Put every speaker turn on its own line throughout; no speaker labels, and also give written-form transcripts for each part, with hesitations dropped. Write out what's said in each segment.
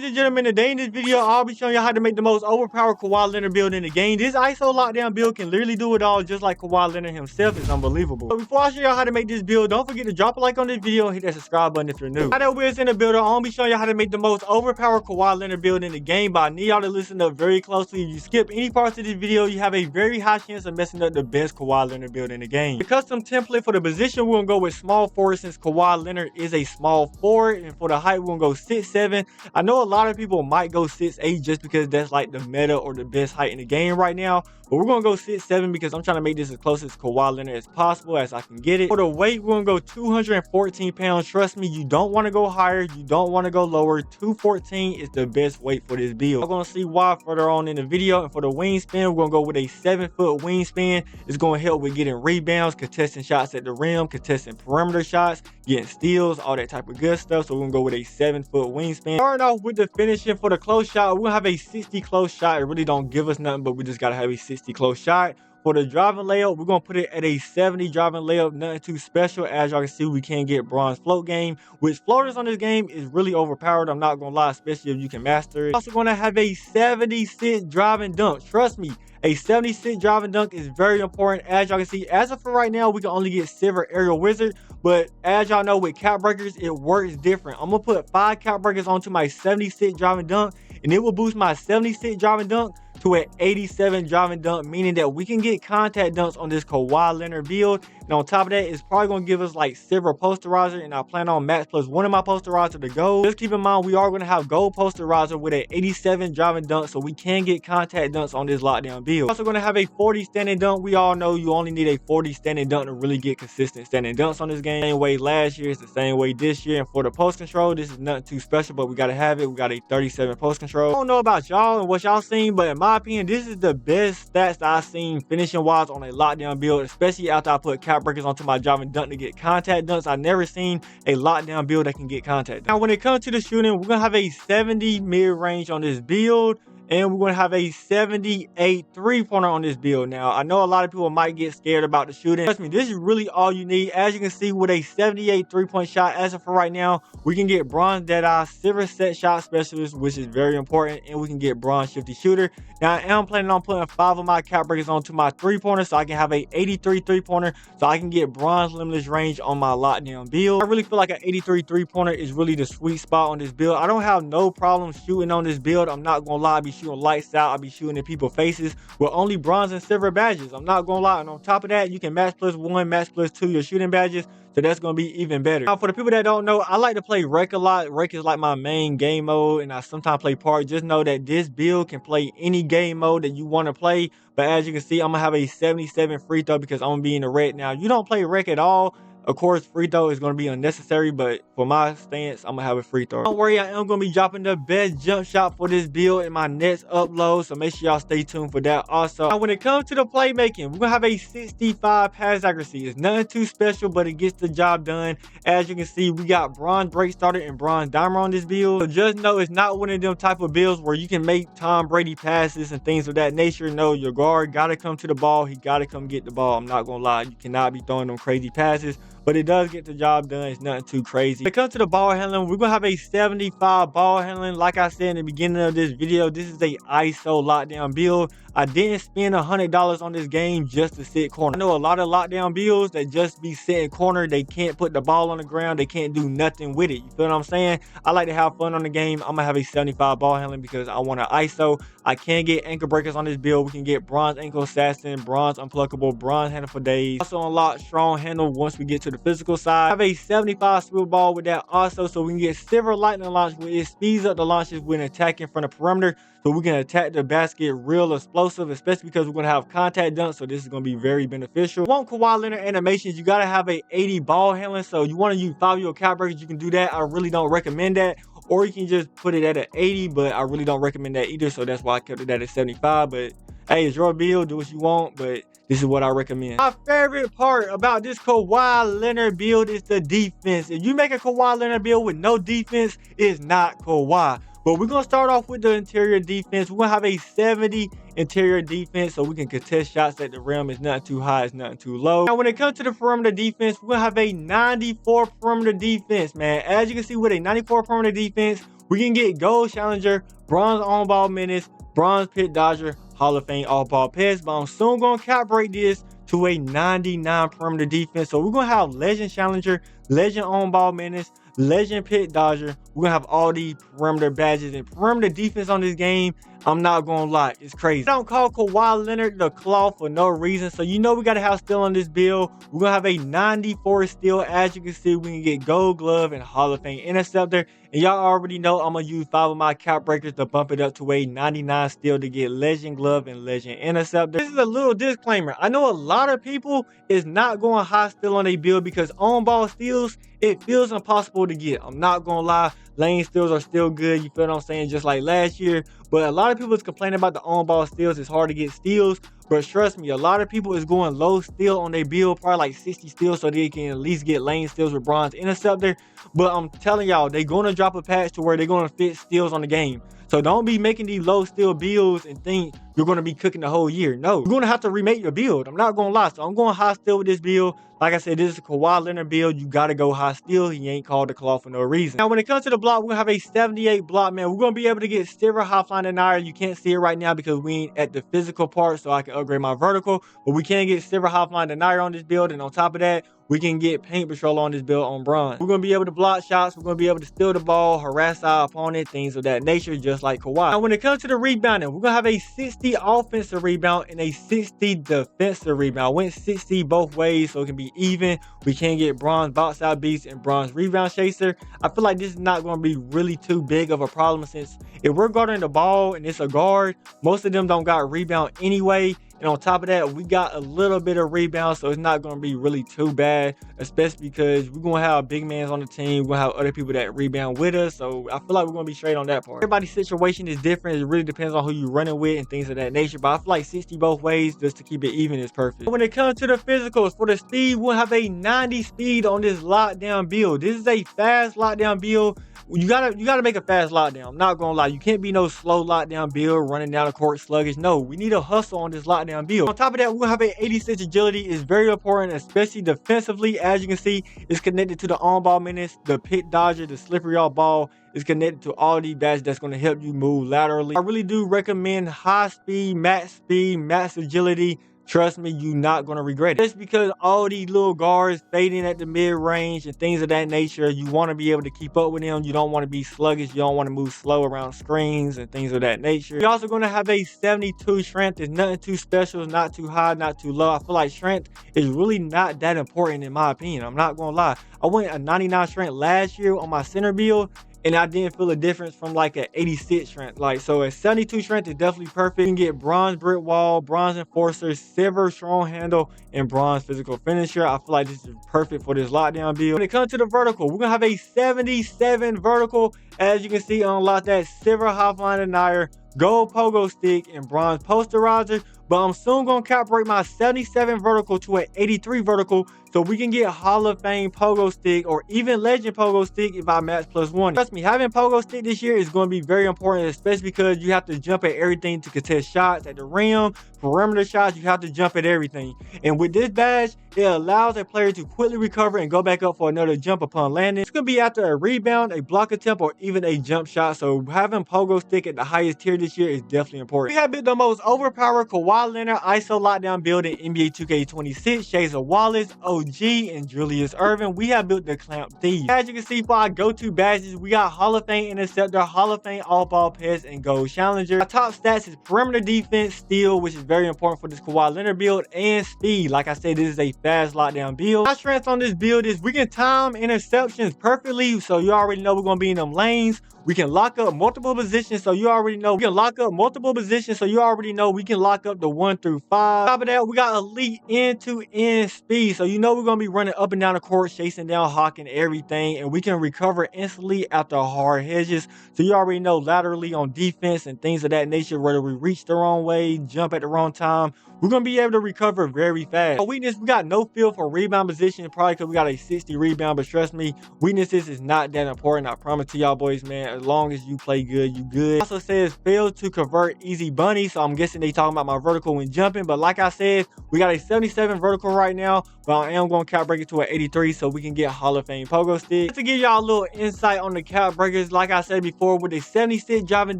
Ladies and gentlemen, today in this video, I'll be showing you how to make the most overpowered KAWHI LEONARD build in the game. This ISO lockdown build can literally do it all just like KAWHI LEONARD himself. It's unbelievable. But before I show y'all how to make this build, don't forget to drop a like on this video and hit that subscribe button if you're new. Now that we're in the builder, I'll be showing y'all how to make the most overpowered KAWHI LEONARD build in the game, but I need y'all to listen up very closely. If you skip any parts of this video, you have a very high chance of messing up the best KAWHI LEONARD build in the game. The custom template for the position, we're gonna go with small forward since KAWHI LEONARD is a small forward, and for the height, we're gonna go 6'7". I know a lot of people might go 6'8" just because that's like the meta or the best height in the game right now, but we're gonna go 6'7" because I'm trying to make this as close as KAWHI LEONARD as possible as I can get it. For the weight, we're gonna go 214 pounds. Trust me, you don't want to go higher, you don't want to go lower. 214 is the best weight for this build. I'm gonna see why further on in the video. And for the wingspan, we're gonna go with a 7-foot wingspan. It's gonna help with getting rebounds, contesting shots at the rim, contesting perimeter shots, getting steals, all that type of good stuff. So we're gonna go with a 7-foot wingspan. Starting off with the finishing for the close shot, we're gonna have a 60 close shot. It really don't give us nothing, but we just gotta have a 60 close shot. For the driving layup, we're gonna put it at a 70 driving layup. Nothing too special. As y'all can see, we can get bronze float game, which floaters on this game is really overpowered. I'm not gonna lie, especially if you can master it. Also gonna have a 76 driving dunk. Trust me, a 76 driving dunk is very important. As y'all can see, as of for right now, we can only get silver aerial wizard, but as y'all know, with cap breakers, it works different. I'm gonna put 5 cap breakers onto my 76 driving dunk, and it will boost my 76 driving dunk to an 87 driving dunk, meaning that we can get contact dunks on this KAWHI LEONARD build. And on top of that, it's probably going to give us like silver posterizer, and I plan on max plus one of my posterizer to go. Just keep in mind, we are going to have gold posterizer with an 87 driving dunk, so we can get contact dunks on this lockdown build. Also going to have a 40 standing dunk. We all know you only need a 40 standing dunk to really get consistent standing dunks on this game. Same way last year, it's the same way this year. And for the post control, this is nothing too special, but we got to have it. We got a 37 post control. I don't know about y'all and what y'all seen, but in my opinion, this is the best stats that I've seen finishing wise on a lockdown build, especially after I put cap breakers onto my driving dunk to get contact dunks. I've never seen a lockdown build that can get contact dunks. Now when it comes to the shooting, we're gonna have a 70 mid-range on this build, and we're going to have a 78 three-pointer on this build. Now, I know a lot of people might get scared about the shooting. Trust me, this is really all you need. As you can see, with a 78 three-point shot, as of for right now, we can get bronze deadeye, silver set shot specialist, which is very important, and we can get bronze shifty shooter. Now, I am planning on putting 5 of my cap breakers onto my three-pointer, so I can have a 83 three-pointer, so I can get bronze limitless range on my lockdown build. I really feel like an 83 three-pointer is really the sweet spot on this build. I don't have no problem shooting on this build. I'm not gonna lie, I be shooting lights out, I'll be shooting in people's faces with only bronze and silver badges. I'm not gonna lie. And on top of that, you can max plus 1, max plus 2 your shooting badges, so that's gonna be even better. Now for the people that don't know, I like to play rec a lot. Rec is like my main game mode, and I sometimes play park. Just know that this build can play any game mode that you want to play, but as you can see, I'm gonna have a 77 free throw because I'm gonna be in the rec. Now you don't play rec at all, of course, free throw is going to be unnecessary, but for my stance, I'm going to have a free throw. Don't worry, I am going to be dropping the best jump shot for this build in my next upload, so make sure y'all stay tuned for that also. Now, when it comes to the playmaking, we're going to have a 65 pass accuracy. It's nothing too special, but it gets the job done. As you can see, we got bronze break starter and bronze dimer on this build. So just know it's not one of them type of builds where you can make Tom Brady passes and things of that nature. No, your guard got to come to the ball. He got to come get the ball. I'm not going to lie. You cannot be throwing them crazy passes, but it does get the job done. It's nothing too crazy. When it comes to the ball handling, we're gonna have a 75 ball handling. Like I said in the beginning of this video, this is a ISO lockdown build. I didn't spend $100 on this game just to sit corner. I know a lot of lockdown builds that just be sitting corner. They can't put the ball on the ground. They can't do nothing with it. You feel what I'm saying? I like to have fun on the game. I'm gonna have a 75 ball handling because I want to ISO. I can get ankle breakers on this build. We can get bronze ankle assassin, bronze unpluckable, bronze handle for days. Also unlock strong handle once we get to the physical side. I have a 75 swivel ball with that also, so we can get silver lightning launch, where it speeds up the launches when attacking from the perimeter, so we can attack the basket real explosive, especially because we're going to have contact dunks, so this is going to be very beneficial. If you want KAWHI LEONARD animations, you got to have a 80 ball handling, so you want to use 5 of your cap breakers, you can do that. I really don't recommend that, or you can just put it at an 80, but I really don't recommend that either, so that's why I kept it at a 75. But hey, it's your build, do what you want, but this is what I recommend. My favorite part about this KAWHI LEONARD build is the defense. If you make a KAWHI LEONARD build with no defense, it's not KAWHI. But we're going to start off with the interior defense. We're going to have a 70 interior defense, so we can contest shots at the rim. It's nothing too high, it's nothing too low. Now, when it comes to the perimeter defense, we're going to have a 94 perimeter defense, man. As you can see, with a 94 perimeter defense, we can get gold challenger, bronze on ball menace, bronze pit dodger, Hall of Fame all ball pass. But I'm soon gonna cap break this to a 99 perimeter defense. So we're gonna have legend challenger, legend on ball menace, legend pit dodger. We're gonna have all these perimeter badges and perimeter defense on this game. I'm not gonna lie, it's crazy. I don't call Kawhi Leonard the claw for no reason. So you know we gotta have steal on this build. We're gonna have a 94 steal. As you can see, we can get gold glove and Hall of Fame interceptor. And y'all already know I'm gonna use 5 of my cap breakers to bump it up to a 99 steal to get legend glove and legend interceptor. This is a little disclaimer. I know a lot of people is not going high steal on a build because on ball steals, it feels impossible to get. I'm not gonna lie, lane steals are still good, you feel what I'm saying, just like last year. But a lot of people is complaining about the on ball steals. It's hard to get steals. But trust me, a lot of people is going low steal on their build, probably like 60 steals, so they can at least get lane steals with bronze interceptor. But I'm telling y'all, they're going to drop a patch to where they're going to fit steals on the game. So don't be making these low steal builds and think you're going to be cooking the whole year. No, you're going to have to remake your build. I'm not going to lie. So I'm going high steal with this build. Like I said, this is a Kawhi Leonard build. You got to go high steal. He ain't called the claw for no reason. Now, when it comes to the block, we're going to have a 78 block, man. We're going to be able to get silver, high flying, and iron. You can't see it right now because we ain't at the physical part, so I can upgrade my vertical. But we can get silver, high flying, and iron on this build. And on top of that, we can get paint patrol on this build on bronze. We're going to be able to block shots. We're going to be able to steal the ball, harass our opponent, things of that nature, just like Kawhi. Now, when it comes to the rebounding, we're going to have a 60 offensive rebound and a 60 defensive rebound. I went 60 both ways, so it can be even. We can get bronze box out beast and bronze rebound chaser. I feel like this is not going to be really too big of a problem since if we're guarding the ball and it's a guard, most of them don't got rebound anyway. And on top of that, we got a little bit of rebound, so it's not going to be really too bad, especially because we're going to have big mans on the team. We're going to have other people that rebound with us, so I feel like we're going to be straight on that part. Everybody's situation is different. It really depends on who you're running with and things of that nature, but I feel like 60 both ways just to keep it even is perfect. When it comes to the physicals, for the speed, we'll have a 90 speed on this lockdown build. This is a fast lockdown build. You gotta make a fast lockdown. I'm not gonna lie. You can't be no slow lockdown build running down the court sluggish. No, we need a hustle on this lockdown build. On top of that, we'll have a 86 agility. It's very important, especially defensively. As you can see, it's connected to the on-ball menace, the pit dodger, the slippery off ball. It's connected to all these badges that's going to help you move laterally. I really do recommend high speed, max agility. Trust me, you're not going to regret it. Just because all these little guards fading at the mid-range and things of that nature, you want to be able to keep up with them. You don't want to be sluggish. You don't want to move slow around screens and things of that nature. You're also going to have a 72 strength. It's nothing too special, not too high, not too low. I feel like strength is really not that important in my opinion. I'm not going to lie. I went a 99 strength last year on my center build, and I didn't feel a difference from like an 86 strength. Like, so a 72 strength is definitely perfect. You can get bronze brick wall, bronze enforcer, silver strong handle, and bronze physical finisher. I feel like this is perfect for this lockdown build. When it comes to the vertical, we're gonna have a 77 vertical. As you can see, unlock that silver high flying denier, gold pogo stick, and bronze posterizer. But I'm soon gonna cap break my 77 vertical to an 83 vertical, so we can get Hall of Fame pogo stick or even legend pogo stick if I max +1. Trust me, having pogo stick this year is going to be very important, especially because you have to jump at everything to contest shots at the rim, perimeter shots. You have to jump at everything. And with this badge, it allows a player to quickly recover and go back up for another jump upon landing. It's going to be after a rebound, a block attempt, or even a jump shot. So having pogo stick at the highest tier this year is definitely important. We have built the most overpowered Kawhi Leonard ISO lockdown build in NBA 2K26. Shades of Wallace, OG, and Julius Erving. We have built the Clamp Thief. As you can see, for our go-to badges, we got Hall of Fame Interceptor, Hall of Fame All-Ball Pass, and Gold Challenger. Our top stats is perimeter defense, steal, which is very important for this Kawhi Leonard build, and speed. Like I said, this is a fast lockdown build. Our strengths on this build is we can time interceptions perfectly, so you already know we're going to be in them lanes. We can lock up multiple positions, so you already know we can lock up multiple positions, so you already know we can lock up the 1 through 5. On top of that, we got elite end-to-end speed, so you know we're going to be running up and down the court, chasing down, hawking everything, and we can recover instantly after hard hedges. So you already know laterally on defense and things of that nature, whether we reach the wrong way, jump at the wrong time, we're gonna be able to recover very fast. For weakness, we got no feel for rebound position, probably because we got a 60 rebound, but trust me, weaknesses is not that important. I promise to y'all boys, man, as long as you play good, you good. It also says fail to convert easy bunny, so I'm guessing they talking about my vertical when jumping, but like I said, we got a 77 vertical right now, but I am gonna cap break it to an 83 so we can get Hall of Fame pogo stick. Just to give y'all a little insight on the cap breakers, like I said before, with a 76 driving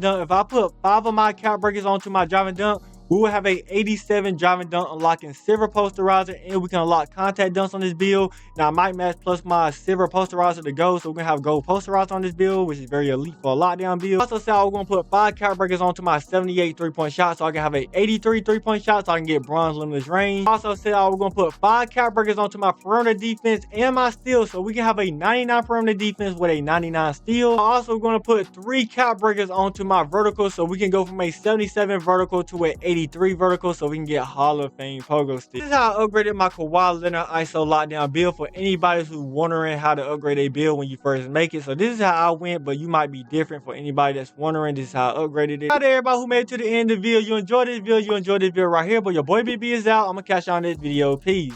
dunk, if I put 5 of my cap breakers onto my driving dunk, we will have a 87 driving dunk unlocking silver posterizer, and we can unlock contact dunks on this build. Now I might match plus my silver posterizer to gold, so we're gonna have gold posterizer on this build, which is very elite for a lockdown build. Also said I was gonna put 5 cap breakers onto my 78 3-point shot, so I can have a 83 3-point shot, so I can get bronze limitless range. Also said I was gonna put 5 cap breakers onto my perimeter defense and my steal, so we can have a 99 perimeter defense with a 99 steal. I'm also gonna put 3 cap breakers onto my vertical, so we can go from a 77 vertical to an 83 vertical, so we can get Hall of Fame pogo stick. This is how I upgraded my Kawhi Leonard ISO lockdown build for anybody who's wondering how to upgrade a build when you first make it. So this is how I went, but you might be different for anybody that's wondering. This is how I upgraded it. Shout out to everybody who made it to the end of the video. You enjoyed this video, right here, but your boy BB is out. I'm gonna catch you on this video. Peace.